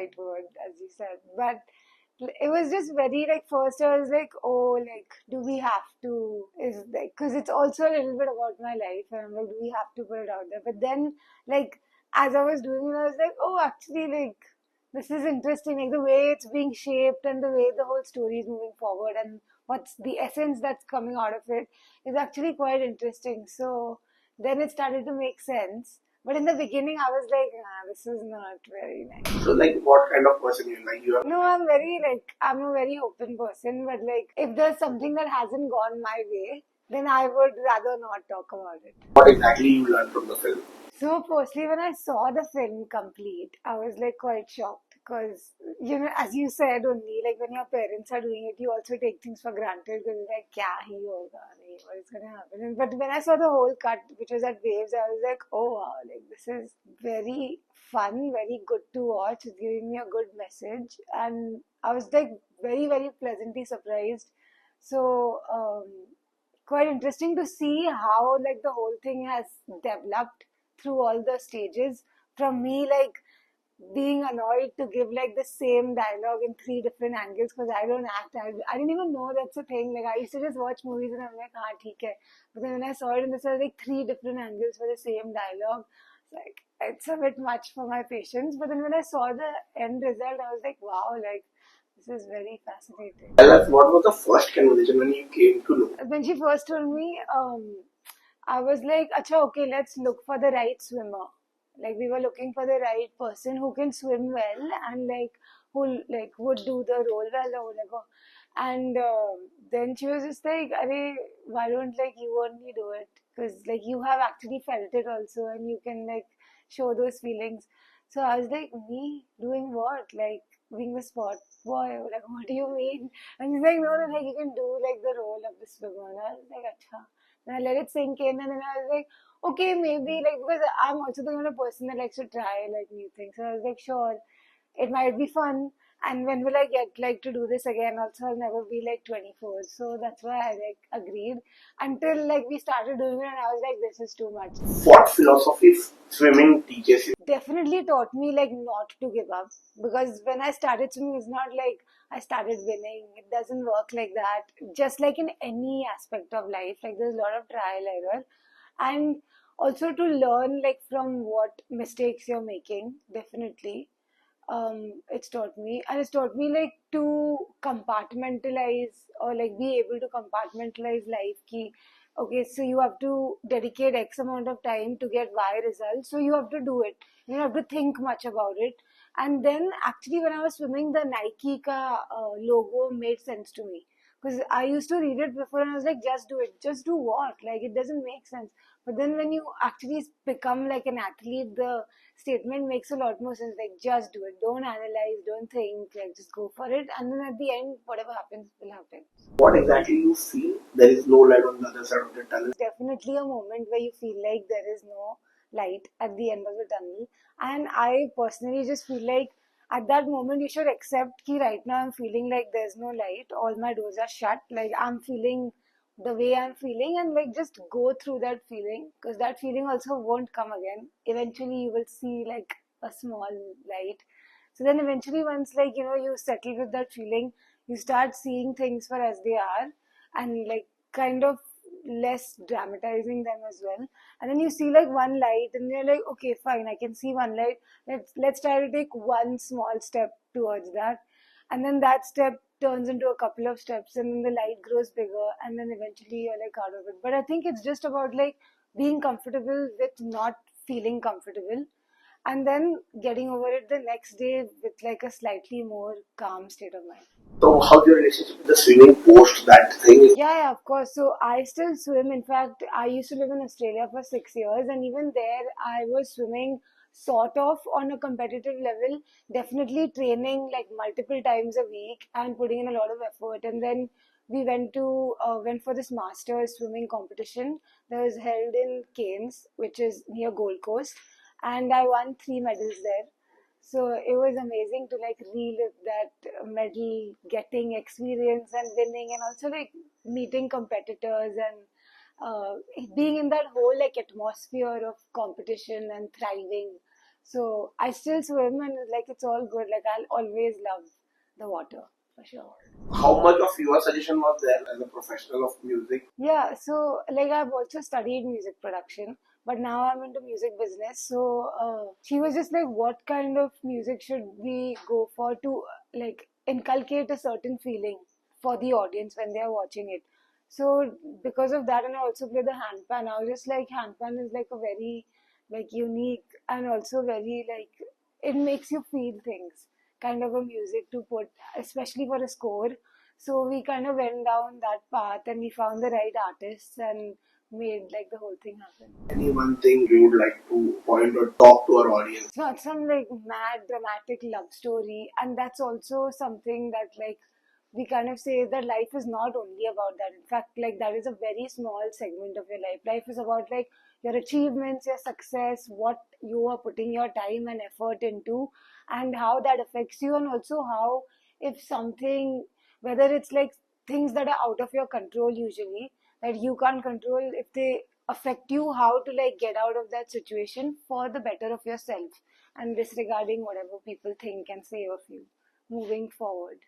right word, as you said. But it was just very like, first I was like, oh, like, do we have to? Is like, because it's also a little bit about my life, and I'm like, do we have to put it out there? But then, like, as I was doing it, I was like, oh, actually, like, this is interesting, like the way it's being shaped and the way the whole story is moving forward and what's the essence that's coming out of it is actually quite interesting. So then it started to make sense. But in the beginning, I was like, nah, this is not very nice. So, like, what kind of person you like? You are No, I'm very like, I'm a very open person, but like, if there's something that hasn't gone my way, then I would rather not talk about it. what exactly you learned from the film? So, firstly, when I saw the film complete, I was like quite shocked because, you know, as you said only, like when your parents are doing it, you also take things for granted because you're like, kya hi hoga, nahi, what is going to happen? But when I saw the whole cut, which was at Waves, I was like, oh wow, like this is very fun, very good to watch. It's giving me a good message. And I was like very, very pleasantly surprised. So, quite interesting to see how like the whole thing has developed through all the stages from me like being annoyed to give like the same dialogue in three different angles because I don't act. I didn't even know that's a thing. Like I used to just watch movies and I'm like, ah, theek hai. But then when I saw it and this was like three different angles for the same dialogue, like it's a bit much for my patience. But then when I saw the end result, I was like, wow, like this is very fascinating. Tell us, what was the first conversation when you came to know? When she first told me, I was like, acha, okay, let's look for the right swimmer. Like we were looking for the right person who can swim well and like who like would do the role well or whatever. And then she was just like, "Arey, why don't like you only do it? Because like you have actually felt it also and you can like show those feelings." So I was like, me doing what? Like being the sport boy? Like what do you mean? And he's like, no, no, like you can do like the role of the swimmer. And I was like, acha. And I let it sink in, and then I was like, okay, maybe like because I'm also the kind of person that likes to try like new things. So I was like, sure, it might be fun. And when will I get like to do this again? Also, I'll never be like 24. So that's why I like agreed until like we started doing it, and I was like, this is too much. What philosophy swimming teaches you? Definitely taught me like not to give up because when I started swimming, it's not like I started winning. It doesn't work like that. Just like in any aspect of life, like there's a lot of trial error, and also to learn like from what mistakes you're making. Definitely, it's taught me, and it's taught me like to compartmentalize or like be able to compartmentalize life. Ki okay, so you have to dedicate X amount of time to get Y results, so you have to do it. You don't have to think much about it. And then actually, when I was swimming, the Nike ka logo made sense to me because I used to read it before and I was like, just do it. Just do what? Like it doesn't make sense. But then when you actually become like an athlete, the statement makes a lot more sense. Like, just do it. Don't analyze, don't think. Like, just go for it. And then at the end, whatever happens will happen. What exactly you feel? There is no light on the other side of the tunnel. Definitely a moment where you feel like there is no light at the end of the tunnel. And I personally just feel like at that moment you should accept that right now I'm feeling like there's no light. All my doors are shut. Like, I'm feeling the way I'm feeling and like just go through that feeling because that feeling also won't come again. Eventually you will see like a small light. So then eventually once like you settle with that feeling, you start seeing things for as they are and like kind of less dramatizing them as well. And then you see like one light and you're like, okay, fine, I can see one light. Let's try to take one small step towards that. And then that step turns into a couple of steps and then the light grows bigger and then eventually you're like out of it. But I think it's just about like being comfortable with not feeling comfortable and then getting over it the next day with like a slightly more calm state of mind. So, how's your relationship with the swimming post that thing? Yeah, of course. So I still swim. In fact, I used to live in Australia for 6 years, and even there, I was swimming sort of on a competitive level, definitely training like multiple times a week and putting in a lot of effort. And then we went for this masters swimming competition that was held in Cairns, which is near Gold Coast, and I won 3 medals there. So it was amazing to like relive that medal getting experience and winning, and also like meeting competitors and being in that whole like atmosphere of competition and thriving. So I still swim and like it's all good. Like I'll always love the water for sure. How much of your suggestion was there as a professional of music? Yeah, so like I've also studied music production, but now I'm into music business. So she was just like, what kind of music should we go for to like inculcate a certain feeling for the audience when they are watching it. So because of that, and I also play the handpan. I was just like, handpan is like a very like unique and also very like it makes you feel things. Kind of a music to put, especially for a score. So we kind of went down that path and we found the right artists and made like the whole thing happen. Any one thing you would like to point or talk to our audience? It's not some like mad dramatic love story, and that's also something that like we kind of say that life is not only about that. In fact, like that is a very small segment of your life. Life is about like your achievements, your success, what you are putting your time and effort into, and how that affects you, and also how if something, whether it's like things that are out of your control usually that you can't control, if they affect you, how to like get out of that situation for the better of yourself and disregarding whatever people think and say of you moving forward.